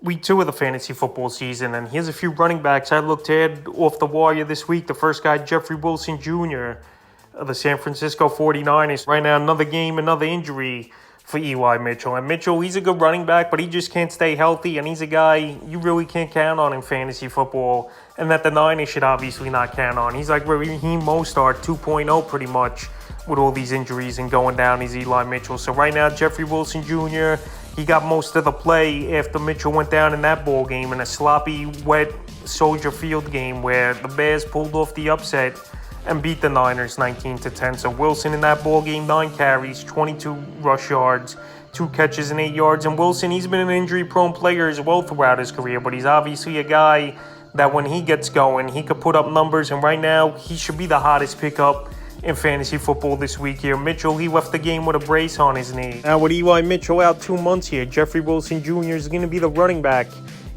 week 2 of the fantasy football season, and here's a few running backs I looked at off the wire this week. The first guy, Jeffrey Wilson Jr., of the San Francisco 49ers. Right now, another game, another injury for Eli Mitchell. And Mitchell, he's a good running back, but he just can't stay healthy, and he's a guy you really can't count on in fantasy football, and that the Niners should obviously not count on. He's like Raheem Mostert 2.0 pretty much with all these injuries and going down. He's Eli Mitchell. So right now, Jeffrey Wilson Jr., he got most of the play after Mitchell went down in that ball game in a sloppy, wet Soldier Field game where the Bears pulled off the upset and beat the Niners 19-10. So Wilson in that ball game, 9 carries, 22 rush yards, 2 catches and 8 yards. And Wilson, he's been an injury-prone player as well throughout his career, but he's obviously a guy that when he gets going, he could put up numbers. And right now, he should be the hottest pickup in fantasy football this week here. Mitchell, he left the game with a brace on his knee. Now with Eli Mitchell out 2 months here, Jeffrey Wilson Jr. is going to be the running back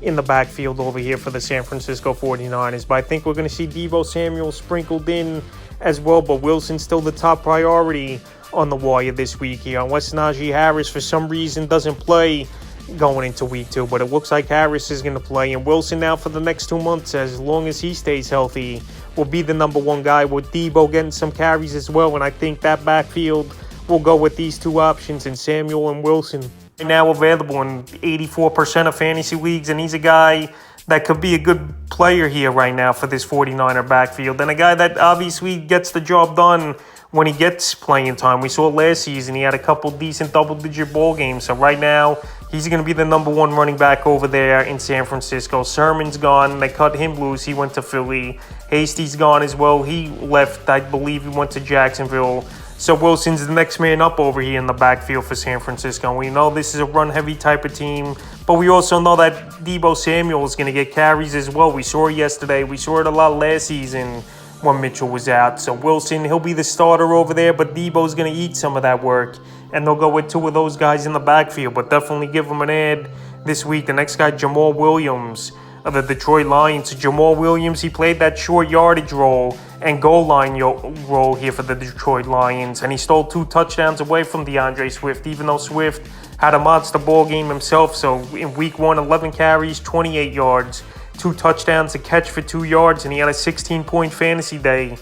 in the backfield over here for the San Francisco 49ers. But I think we're going to see Deebo Samuel sprinkled in as well. But Wilson's still the top priority on the wire this week here, unless Naji Harris for some reason doesn't play going into week 2. But it looks like Harris is going to play. And Wilson now for the next 2 months, as long as he stays healthy, will be the number 1 guy, with Deebo getting some carries as well. And I think that backfield will go with these 2 options in Samuel and Wilson. Right now available in 84% of fantasy leagues, and he's a guy that could be a good player here right now for this 49er backfield, and a guy that obviously gets the job done when he gets playing time. We saw last season he had a couple decent double-digit ball games, so right now he's going to be the number 1 running back over there in San Francisco. Sermon's gone. They cut him loose. He went to Philly. Hasty's gone as well. He left. I believe he went to Jacksonville. So Wilson's the next man up over here in the backfield for San Francisco. We know this is a run-heavy type of team, but we also know that Deebo Samuel is going to get carries as well. We saw it yesterday. We saw it a lot last season when Mitchell was out. So Wilson, he'll be the starter over there, but Deebo's going to eat some of that work, and they'll go with 2 of those guys in the backfield. But definitely give him an ad this week. The next guy, Jamal Williams of the Detroit Lions. Jamal Williams, he played that short yardage role and goal line role here for the Detroit Lions, and he stole 2 touchdowns away from DeAndre Swift, even though Swift had a monster ball game himself. So in week 1, 11 carries, 28 yards, 2 touchdowns, a catch for 2 yards, and he had a 16-point fantasy day.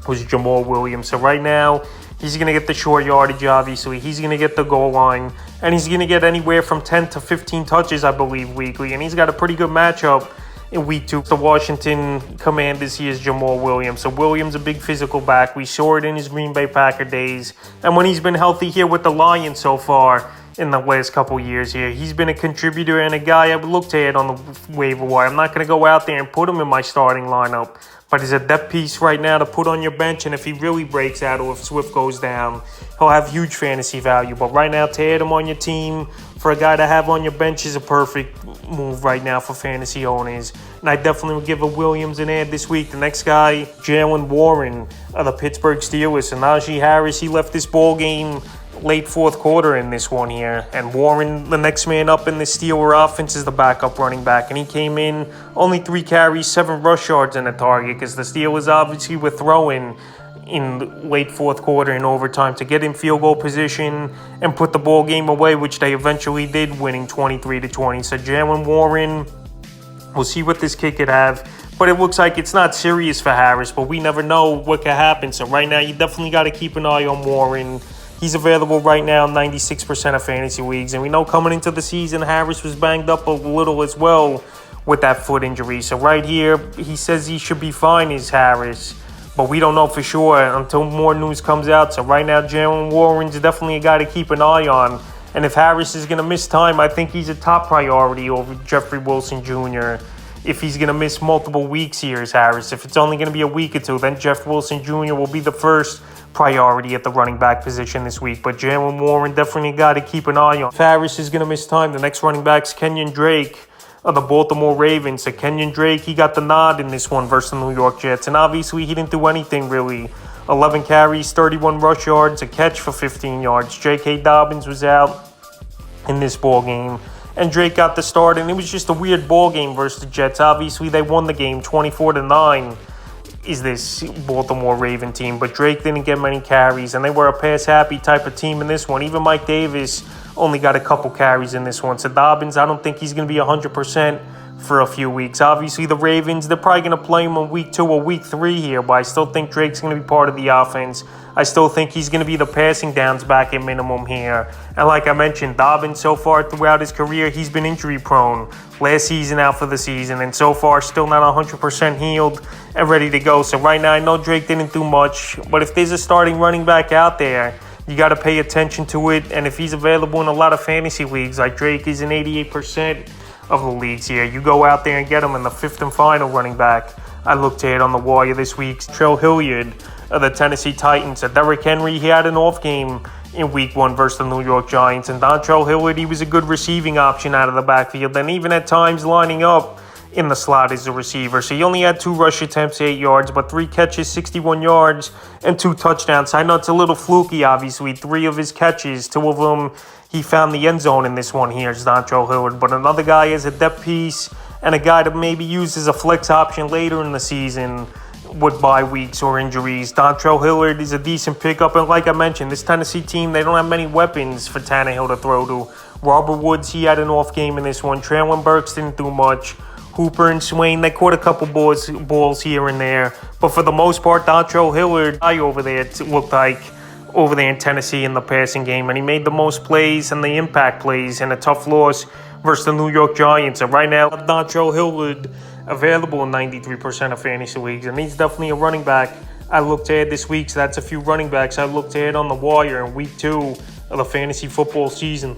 Was Jamal Williams. So right now, he's going to get the short yardage, obviously. He's going to get the goal line, and he's going to get anywhere from 10 to 15 touches, I believe, weekly. And he's got a pretty good matchup in week 2. The Washington Commanders, he is Jamal Williams. So Williams, a big physical back. We saw it in his Green Bay Packer days. And when he's been healthy here with the Lions so far in the last couple years here, he's been a contributor and a guy I would look to add on the waiver wire. I'm not going to go out there and put him in my starting lineup, but he's a depth piece right now to put on your bench, and if he really breaks out or if Swift goes down, he'll have huge fantasy value. But right now, to add him on your team for a guy to have on your bench is a perfect move right now for fantasy owners. And I definitely would give a Williams an ad this week. The next guy, Jalen Warren of the Pittsburgh Steelers. And Naji Harris, he left this ball game late 4th quarter in this one here. And Warren, the next man up in the Steeler offense, is the backup running back. And he came in only 3 carries, 7 rush yards in the target, because the Steelers obviously were throwing in late 4th quarter in overtime to get in field goal position and put the ball game away, which they eventually did, winning 23-20. So Jalen Warren, we'll see what this kid could have. But it looks like it's not serious for Harris, but we never know what could happen. So right now, you definitely got to keep an eye on Warren. He's available right now in 96% of fantasy leagues. And we know coming into the season, Harris was banged up a little as well with that foot injury. So right here, he says he should be fine, is Harris. But we don't know for sure until more news comes out. So right now, Jalen Warren's definitely a guy to keep an eye on. And if Harris is going to miss time, I think he's a top priority over Jeffrey Wilson Jr. If he's going to miss multiple weeks here, is Harris. If it's only going to be a week or 2, then Jeff Wilson Jr. will be the first priority at the running back position this week. But Jalen Warren, definitely a guy to keep an eye on. If Harris is going to miss time, the next running back's Kenyon Drake of the Baltimore Ravens. So Kenyon Drake, he got the nod in this one versus the New York Jets. And obviously, he didn't do anything really. 11 carries, 31 rush yards, a catch for 15 yards. J.K. Dobbins was out in this ball game, and Drake got the start. And it was just a weird ball game versus the Jets. Obviously, they won the game 24-9. Is this Baltimore Raven team, but Drake didn't get many carries, and they were a pass-happy type of team in this one. Even Mike Davis only got a couple carries in this one. So Dobbins, I don't think he's going to be 100% for a few weeks. Obviously, the Ravens, they're probably going to play him in week 2 or week 3 here, but I still think Drake's going to be part of the offense. I still think he's going to be the passing downs back at minimum here. And like I mentioned, Dobbins so far throughout his career, he's been injury prone. Last season out for the season, and so far still not 100% healed and ready to go. So right now, I know Drake didn't do much, but if there's a starting running back out there, you got to pay attention to it. And if he's available in a lot of fantasy leagues, like Drake is in 88% of the leagues here, you go out there and get him in the 5th and final running back. I looked at on the wire this week. Trill Hilliard of the Tennessee Titans. Derrick Henry, he had an off game in week 1 versus the New York Giants. And Dontrell Hillard, he was a good receiving option out of the backfield, and even at times lining up in the slot as a receiver. So he only had 2 rush attempts, 8 yards, but 3 catches, 61 yards, and 2 touchdowns. I know it's a little fluky, obviously. 3 of his catches, 2 of them, he found the end zone in this one here, is Dontrell Hillard. But another guy is a depth piece and a guy to maybe use as a flex option later in the season with bye weeks or injuries. Dontrell Hillard is a decent pickup, and like I mentioned, this Tennessee team, they don't have many weapons for Tannehill to throw to. Robert Woods, he had an off game in this one. Traylon Burks didn't do much. Hooper and Swain, they caught a couple balls here and there, but for the most part, Dontrell Hillard, over there, it looked like over there in Tennessee in the passing game, and he made the most plays and the impact plays in a tough loss versus the New York Giants. And right now, Dontrell Hillard available in 93% of fantasy leagues, and he's definitely a running back I looked at this week. So that's a few running backs I looked at on the wire in week 2 of the fantasy football season.